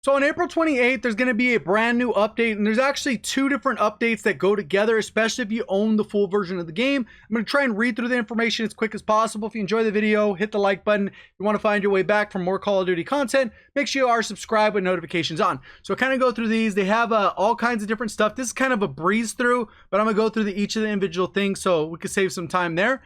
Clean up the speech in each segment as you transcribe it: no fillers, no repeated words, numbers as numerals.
So on April 28th, there's going to be a brand new update, and there's actually two different updates that go together, especially if you own the full version of the game. I'm going to try and read through the information as quick as possible. If you enjoy the video, hit the like button. If you want to find your way back for more Call of Duty content, make sure you are subscribed with notifications on. So kind of go through these. They have all kinds of different stuff. This is kind of a breeze through, but I'm going to go through each of the individual things so we can save some time there.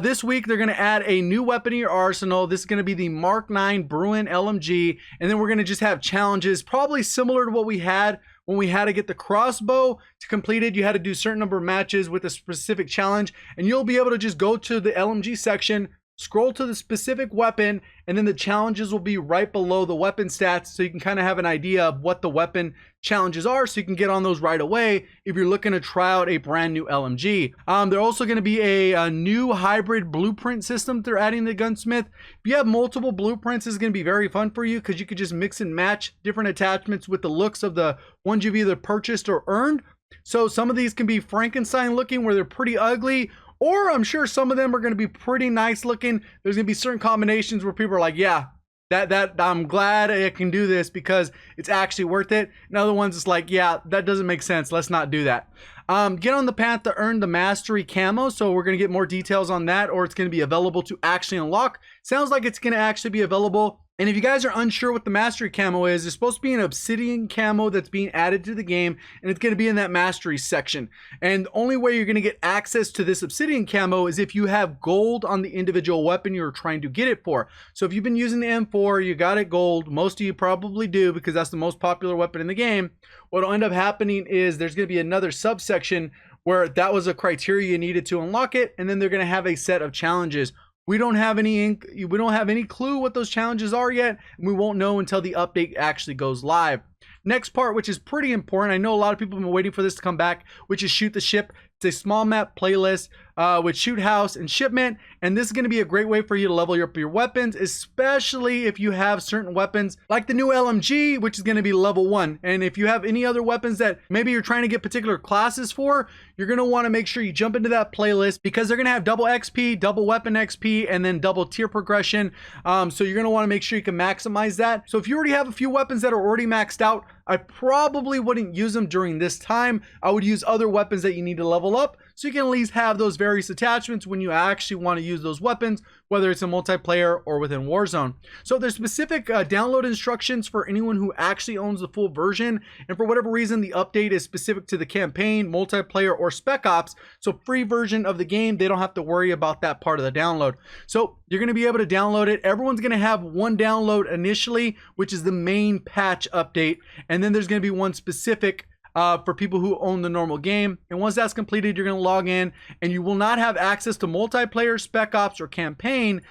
This week, they're going to add a new weapon in your arsenal. This is going to be the MK9 Bruen LMG. And then we're going to just have challenges, probably similar to what we had when we had to get the crossbow to completed. You had to do a certain number of matches with a specific challenge. And you'll be able to just go to the LMG section, scroll to the specific weapon, and then the challenges will be right below the weapon stats, so you can kind of have an idea of what the weapon challenges are, so you can get on those right away if you're looking to try out a brand new LMG. They're also going to be a new hybrid blueprint system they're adding to Gunsmith. If you have multiple blueprints, this is going to be very fun for you because you could just mix and match different attachments with the looks of the ones you've either purchased or earned. So some of these can be Frankenstein looking, where they're pretty ugly, or I'm sure some of them are going to be pretty nice looking. There's going to be certain combinations where people are like, yeah, that I'm glad I can do this because it's actually worth it. And other ones, it's like, yeah, that doesn't make sense. Let's not do that. Get on the path to earn the mastery camo. So we're going to get more details on that, or it's going to be available to actually unlock. Sounds like it's going to actually be available. And if you guys are unsure what the mastery camo is, it's supposed to be an Obsidian camo that's being added to the game, and it's going to be in that mastery section. And the only way you're going to get access to this Obsidian camo is if you have gold on the individual weapon you're trying to get it for. So if you've been using the M4, you got it gold. Most of you probably do because that's the most popular weapon in the game. What'll end up happening is there's going to be another subsection where that was a criteria you needed to unlock it, and then they're going to have a set of challenges. We don't have any clue what those challenges are yet, and we won't know until the update actually goes live. Next part, which is pretty important, I know a lot of people have been waiting for this to come back, which is Shoot the Ship. It's a small map playlist with Shoot House and Shipment, and this is going to be a great way for you to level up your weapons, especially if you have certain weapons like the new LMG, which is going to be level 1. And if you have any other weapons that maybe you're trying to get particular classes for, you're going to want to make sure you jump into that playlist because they're going to have double XP, double weapon XP, and then double tier progression. So you're going to want to make sure you can maximize that. So if you already have a few weapons that are already maxed out, I probably wouldn't use them during this time. I would use other weapons that you need to level up, so you can at least have those various attachments when you actually want to use those weapons, whether it's in multiplayer or within Warzone. So there's specific download instructions for anyone who actually owns the full version, and for whatever reason the update is specific to the campaign, multiplayer, or Spec Ops. So free version of the game, they don't have to worry about that part of the download. So you're going to be able to download it. Everyone's going to have one download initially, which is the main patch update, and then there's going to be one specific for people who own the normal game. And once that's completed, you're going to log in, and you will not have access to multiplayer, Spec Ops, or campaign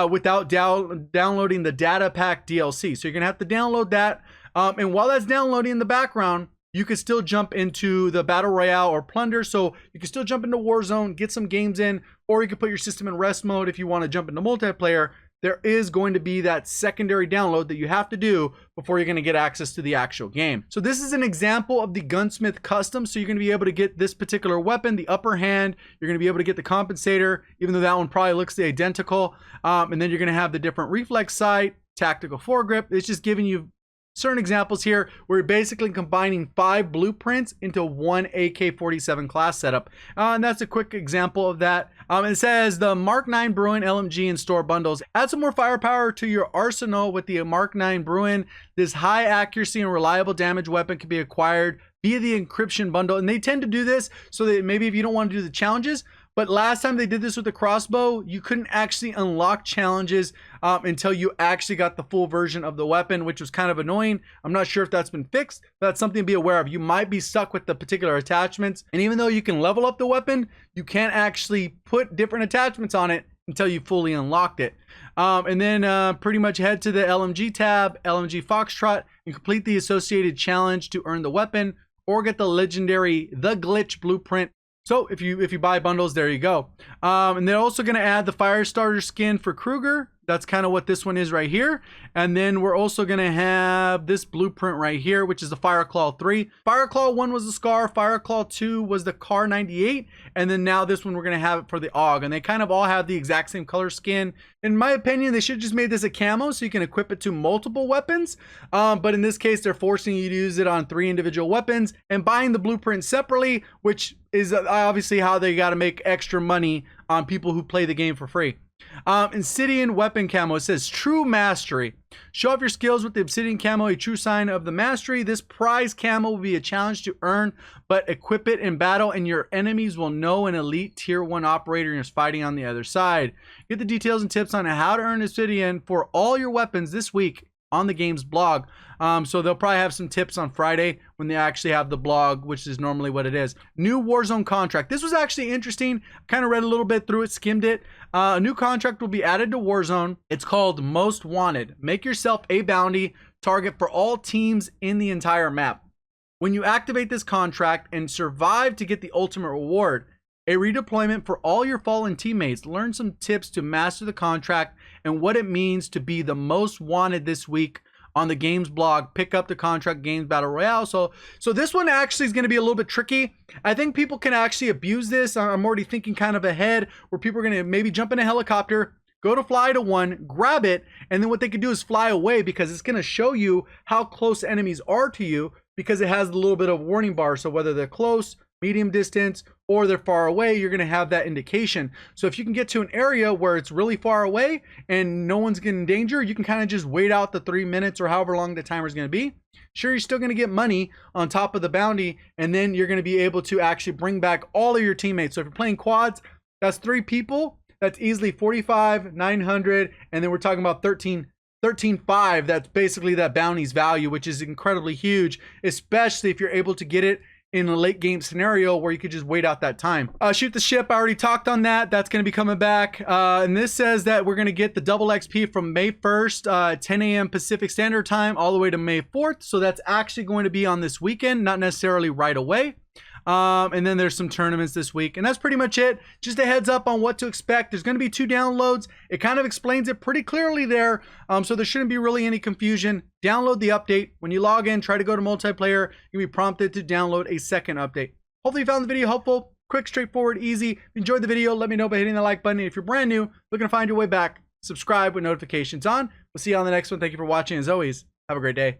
without downloading the data pack DLC. So you're going to have to download that. And while that's downloading in the background, you can still jump into the Battle Royale or Plunder. So you can still jump into Warzone, get some games in, or you can put your system in rest mode if you want to jump into multiplayer. There is going to be that secondary download that you have to do before you're going to get access to the actual game. So this is an example of the Gunsmith custom. So you're going to be able to get this particular weapon, the upper hand. You're going to be able to get the compensator, even though that one probably looks identical. And then you're going to have the different reflex sight, tactical foregrip. It's just giving you certain examples here where you're basically combining 5 blueprints into one AK-47 class setup. And that's a quick example of that. It says the MK9 Bruen LMG in store bundles. Add some more firepower to your arsenal with the MK9 Bruen. This high accuracy and reliable damage weapon can be acquired via the encryption bundle. And they tend to do this so that maybe if you don't want to do the challenges, but last time they did this with the crossbow, you couldn't actually unlock challenges until you actually got the full version of the weapon, which was kind of annoying. I'm not sure if that's been fixed, but that's something to be aware of. You might be stuck with the particular attachments. And even though you can level up the weapon, you can't actually put different attachments on it until you fully unlocked it. And then pretty much head to the LMG tab, LMG Foxtrot, and complete the associated challenge to earn the weapon or get the legendary The Glitch blueprint. So if you buy bundles, there you go. And they're also going to add the Firestarter skin for Kruger, That's kind of what this one is right here. And then we're also going to have this blueprint right here, which is the Fireclaw 3. Fireclaw 1 was the Scar, Fireclaw 2 was the Car 98, and then now this one we're going to have it for the AUG. And they kind of all have the exact same color skin. In my opinion, they should have just made this a camo so you can equip it to multiple weapons. But in this case, they're forcing you to use it on 3 individual weapons and buying the blueprint separately, which is obviously how they got to make extra money on people who play the game for free. Obsidian weapon camo, it says true mastery. Show off your skills with the Obsidian camo, a true sign of the mastery. This prize camo will be a challenge to earn, but equip it in battle and your enemies will know an elite tier 1 operator is fighting on the other side. Get the details and tips on how to earn Obsidian for all your weapons this week on the game's blog. So they'll probably have some tips on Friday when they actually have the blog, which is normally what it is. New Warzone contract. This was actually interesting. Kind of read a little bit through it, skimmed it. A new contract will be added to Warzone. It's called Most Wanted. Make yourself a bounty target for all teams in the entire map. When you activate this contract and survive to get the ultimate reward, a redeployment for all your fallen teammates. Learn some tips to master the contract and what it means to be the most wanted this week on the game's blog. Pick up the contract games battle royale. So this one actually is going to be a little bit tricky. I think people can actually abuse this. I'm already thinking kind of ahead where people are going to maybe jump in a helicopter, go to fly to one, grab it, and then what they can do is fly away because it's going to show you how close enemies are to you because it has a little bit of warning bar. So whether they're close, medium distance, or they're far away, you're going to have that indication. So if you can get to an area where it's really far away and no one's getting in danger, you can kind of just wait out the 3 minutes or however long the timer is going to be. Sure, you're still going to get money on top of the bounty, and then you're going to be able to actually bring back all of your teammates. So if you're playing quads, that's 3 people. That's easily 45, 900, and then we're talking about 13.5. That's basically that bounty's value, which is incredibly huge, especially if you're able to get it in a late game scenario where you could just wait out that time. Shoot the ship, I already talked on that. That's going to be coming back. And this says that we're going to get the double XP from May 1st, 10 a.m. Pacific Standard Time, all the way to May 4th. So that's actually going to be on this weekend, not necessarily right away. And then there's some tournaments this week, and that's pretty much it. Just a heads up on what to expect. There's going to be 2 downloads. It kind of explains it pretty clearly there, so there shouldn't be really any confusion. Download the update. When you log in, try to go to multiplayer. You'll be prompted to download a second update. Hopefully you found the video helpful, quick, straightforward, easy. If you enjoyed the video, let me know by hitting the like button. And if you're brand new, looking to find your way back, subscribe with notifications on. We'll see you on the next one. Thank you for watching. As always, have a great day.